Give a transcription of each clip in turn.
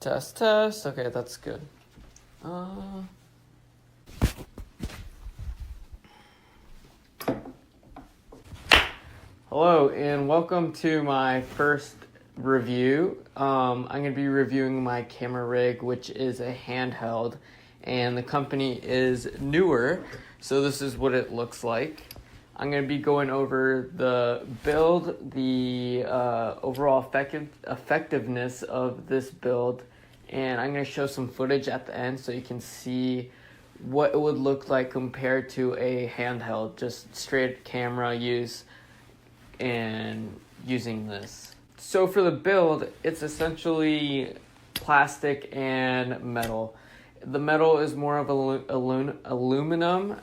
Test, test. Okay, that's good. Hello, and welcome to my first review. I'm going to be reviewing my camera rig, which is a handheld, and the company is NEEWER, so this is what it looks like. I'm going to be going over the build, the overall effectiveness of this build, and I'm going to show some footage at the end so you can see what it would look like compared to a handheld, just straight camera use and using this. So for the build, it's essentially plastic and metal. The metal is more of aluminum.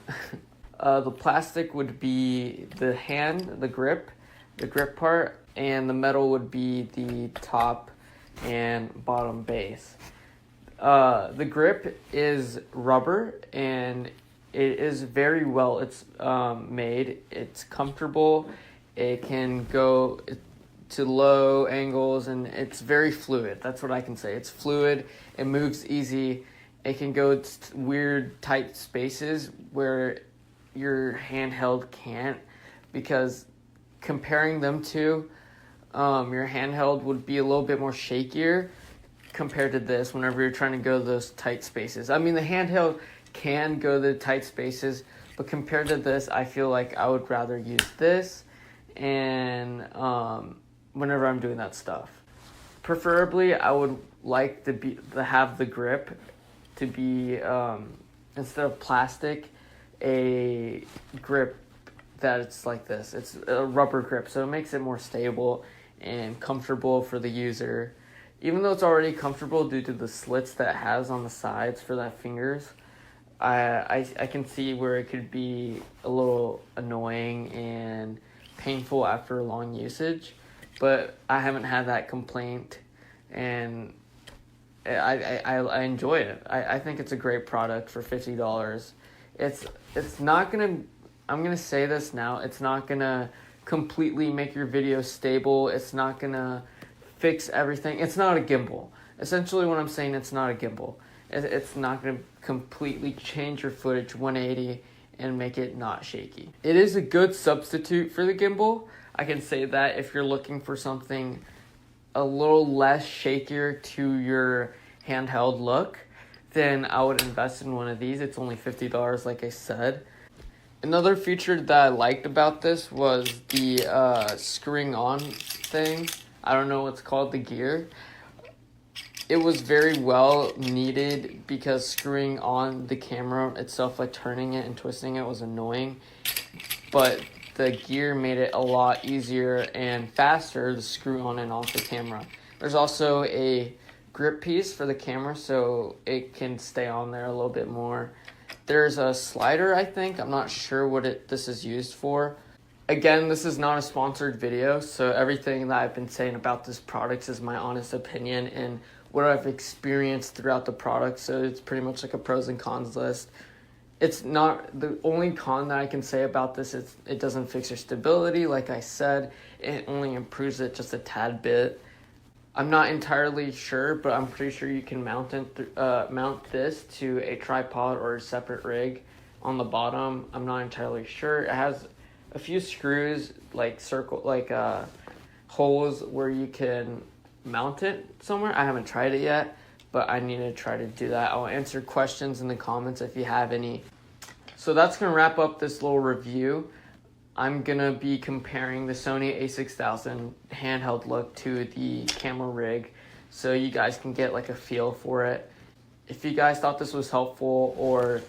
The plastic would be the grip part, and the metal would be the top and bottom base. The grip is rubber, and it is very well made. It's comfortable. It can go to low angles, and it's very fluid. That's what I can say. It's fluid. It moves easy. It can go to weird tight spaces where your handheld can't, because comparing them to your handheld would be a little bit more shakier compared to this whenever you're trying to go to those tight spaces. I mean, the handheld can go to the tight spaces, but compared to this, I feel like I would rather use this and whenever I'm doing that stuff. Preferably, I would like to have the grip to be, instead of plastic, a grip that it's like this. It's a rubber grip, so it makes it more stable and comfortable for the user. Even though it's already comfortable due to the slits that it has on the sides for the fingers, I can see where it could be a little annoying and painful after long usage, but I haven't had that complaint, and I enjoy it. I think it's a great product for $50. It's not gonna, I'm gonna say this now, it's not gonna completely make your video stable. It's not gonna fix everything. It's not a gimbal. Essentially what I'm saying, it's not a gimbal. It's not gonna completely change your footage 180 and make it not shaky. It is a good substitute for the gimbal. I can say that if you're looking for something a little less shakier to your handheld look, then I would invest in one of these. It's only $50, like I said. Another feature that I liked about this was the screwing on thing. I don't know what's called, the gear. It was very well needed because screwing on the camera itself, like turning it and twisting it, was annoying. But the gear made it a lot easier and faster to screw on and off the camera. There's also a grip piece for the camera, so it can stay on there a little bit more. There's a slider, I think. I'm not sure what this is used for. Again, this is not a sponsored video, so everything that I've been saying about this product is my honest opinion and what I've experienced throughout the product, so it's pretty much like a pros and cons list. It's not, the only con that I can say about this is it doesn't fix your stability, like I said. It only improves it just a tad bit. I'm not entirely sure, but I'm pretty sure you can mount this to a tripod or a separate rig on the bottom. I'm not entirely sure. It has a few screws, like holes where you can mount it somewhere. I haven't tried it yet, but I need to try to do that. I'll answer questions in the comments if you have any. So that's going to wrap up this little review. I'm going to be comparing the Sony a6000 handheld look to the camera rig so you guys can get like a feel for it. If you guys thought this was helpful, or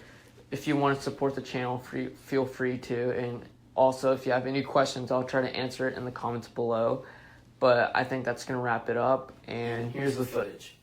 if you want to support the channel, feel free to. And also, if you have any questions, I'll try to answer it in the comments below. But I think that's going to wrap it up, and here's the footage.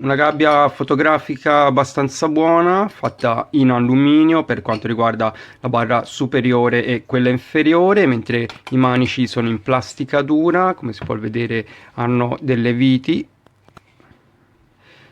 Una gabbia fotografica abbastanza buona, fatta in alluminio per quanto riguarda la barra superiore e quella inferiore, mentre i manici sono in plastica dura, come si può vedere hanno delle viti,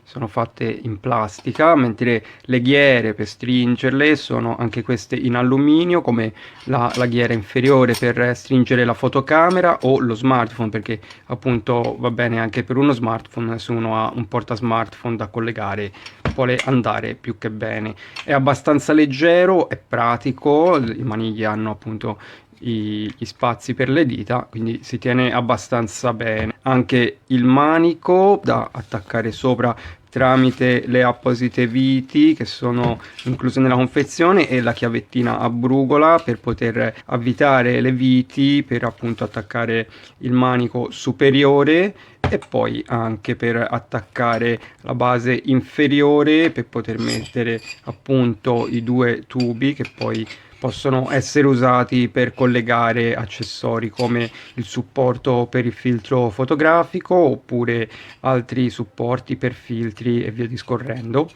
sono fatte in plastica, mentre le ghiere per stringerle sono anche queste in alluminio, come la ghiera inferiore per stringere la fotocamera o lo smartphone, perché appunto va bene anche per uno smartphone, se uno ha un porta smartphone da collegare vuole andare più che bene. È abbastanza leggero, è pratico, i manigli hanno appunto gli spazi per le dita, quindi si tiene abbastanza bene. Anche il manico da attaccare sopra tramite le apposite viti che sono incluse nella confezione e la chiavettina a brugola per poter avvitare le viti per appunto attaccare il manico superiore e poi anche per attaccare la base inferiore per poter mettere appunto i due tubi che poi possono essere usati per collegare accessori come il supporto per il filtro fotografico oppure altri supporti per filtri e via discorrendo.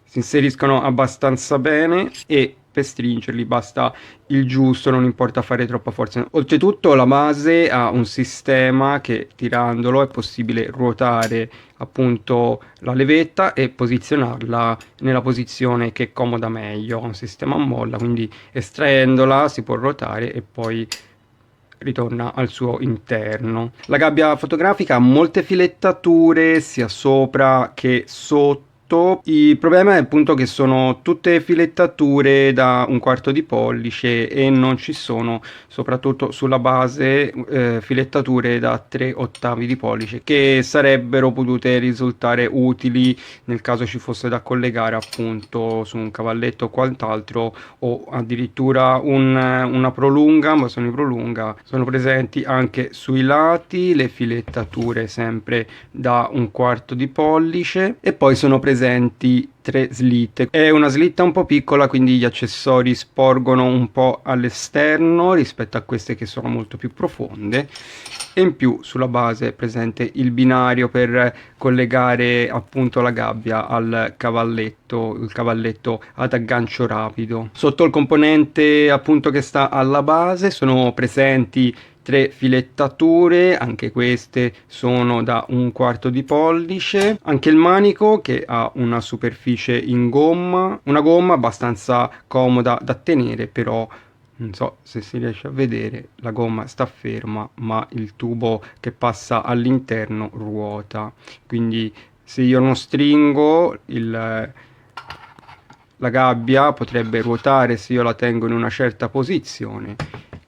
Si inseriscono abbastanza bene e per stringerli basta il giusto, non importa fare troppa forza. Oltretutto la base ha un sistema che tirandolo è possibile ruotare appunto la levetta e posizionarla nella posizione che è comoda meglio. Ha un sistema a molla, quindi estraendola si può ruotare e poi ritorna al suo interno. La gabbia fotografica ha molte filettature sia sopra che sotto. Il problema è appunto che sono tutte filettature da 1/4 di pollice e non ci sono, soprattutto sulla base, filettature da 3/8 di pollice che sarebbero potute risultare utili nel caso ci fosse da collegare appunto su un cavalletto o quant'altro o addirittura una prolunga, ma sono i prolunga, sono presenti anche sui lati le filettature sempre da 1/4 di pollice e poi sono presenti 3 slitte. È una slitta un po' piccola, quindi gli accessori sporgono un po' all'esterno rispetto a queste che sono molto più profonde e in più sulla base è presente il binario per collegare appunto la gabbia al cavalletto, il cavalletto ad aggancio rapido. Sotto il componente appunto che sta alla base sono presenti 3 filettature, anche queste sono da 1/4 di pollice, anche il manico che ha una superficie in gomma, una gomma abbastanza comoda da tenere, però non so se si riesce a vedere, la gomma sta ferma ma il tubo che passa all'interno ruota, quindi se io non stringo la gabbia potrebbe ruotare se io la tengo in una certa posizione,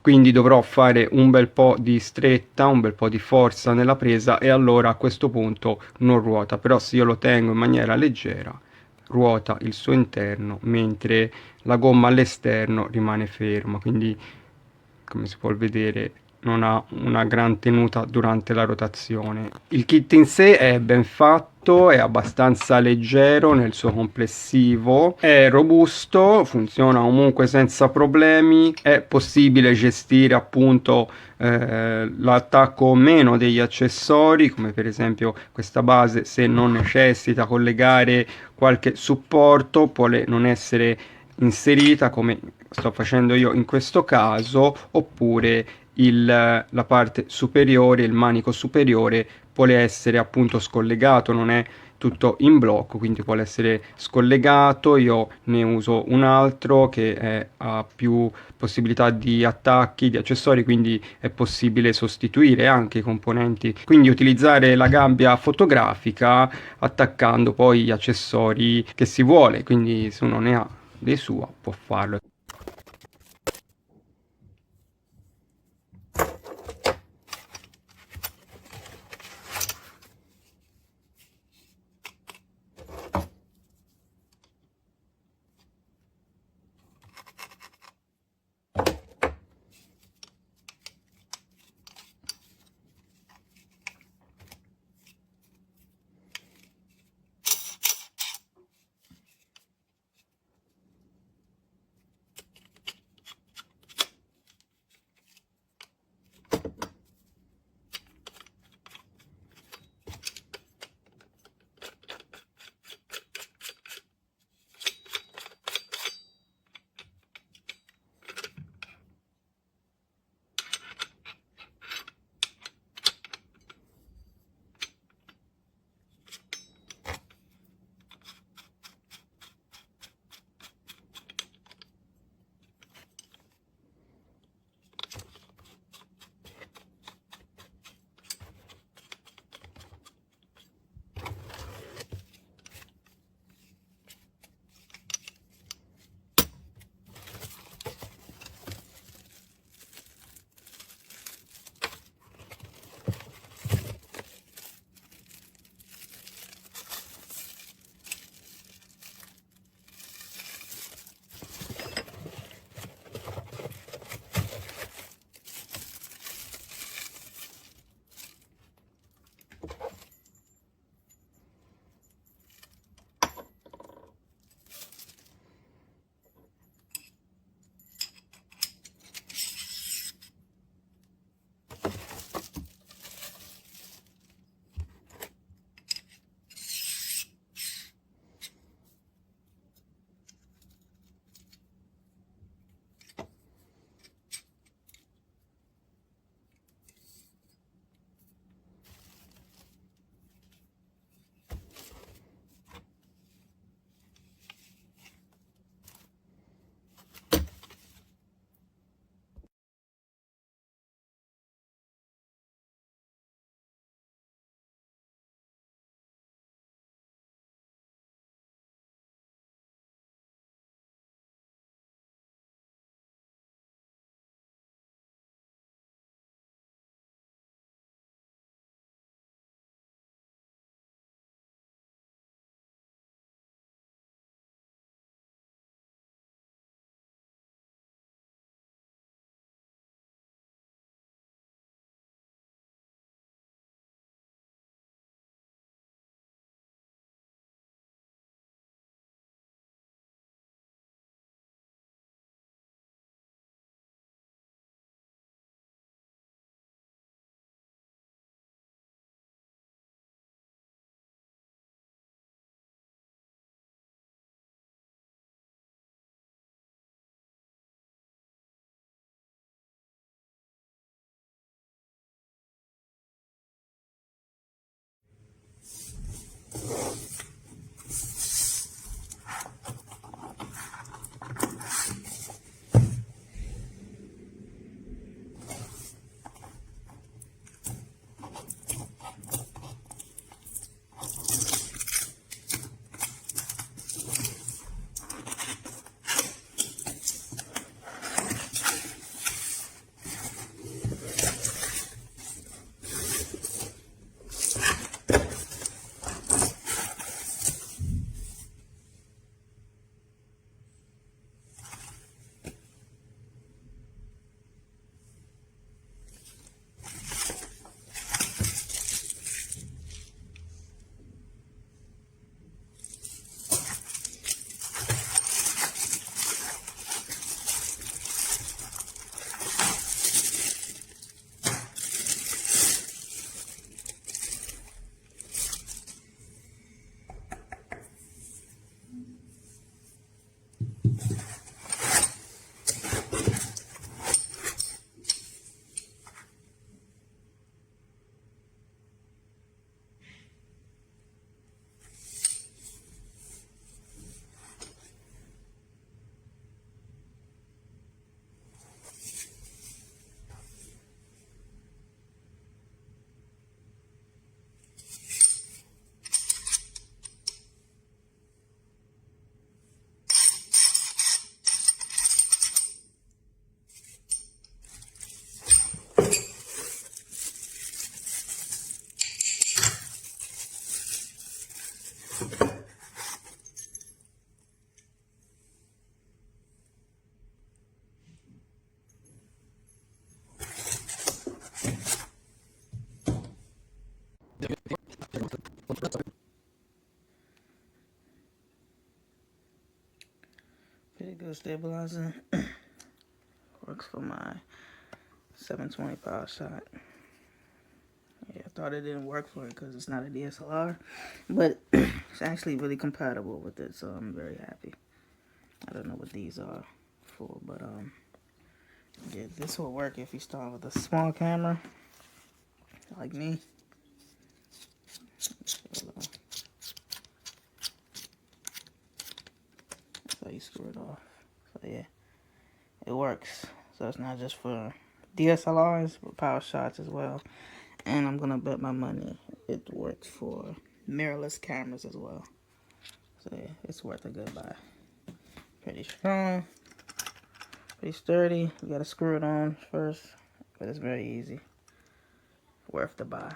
quindi dovrò fare un bel po' di stretta, un bel po' di forza nella presa e allora a questo punto non ruota, però se io lo tengo in maniera leggera ruota il suo interno mentre la gomma all'esterno rimane ferma, quindi come si può vedere non ha una gran tenuta durante la rotazione. Il kit in sé è ben fatto, è abbastanza leggero nel suo complessivo, è robusto, funziona comunque senza problemi, è possibile gestire appunto l'attacco o meno degli accessori, come per esempio questa base se non necessita collegare qualche supporto può non essere inserita come sto facendo io in questo caso, oppure la parte superiore, il manico superiore vuole essere appunto scollegato, non è tutto in blocco, quindi vuole essere scollegato. Io ne uso un altro che ha più possibilità di attacchi, di accessori, quindi è possibile sostituire anche i componenti, quindi utilizzare la gabbia fotografica attaccando poi gli accessori che si vuole, quindi se uno ne ha dei suoi può farlo. Pretty good stabilizer. Works for my 720 power shot. Yeah, I thought it didn't work for it because it's not a DSLR, but it's actually really compatible with it, so I'm very happy. I don't know what these are for, but yeah, this will work if you start with a small camera like me. That's how you screw it off. So yeah, it works. So it's not just for DSLRs, but power shots as well. And I'm gonna bet my money it works for mirrorless cameras as well. So yeah, it's worth a good buy. Pretty strong, pretty sturdy. You gotta screw it on first, but it's very easy. Worth the buy.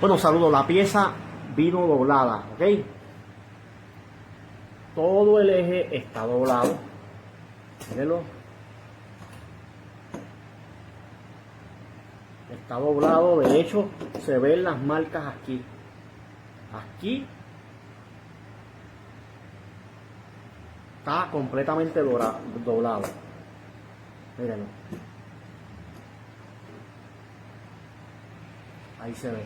Bueno, saludos, la pieza vino doblada, ¿ok? Todo el eje está doblado, mírenlo. Está doblado, de hecho se ven las marcas aquí. Aquí está completamente doblado. Mírenlo. Ahí se ve.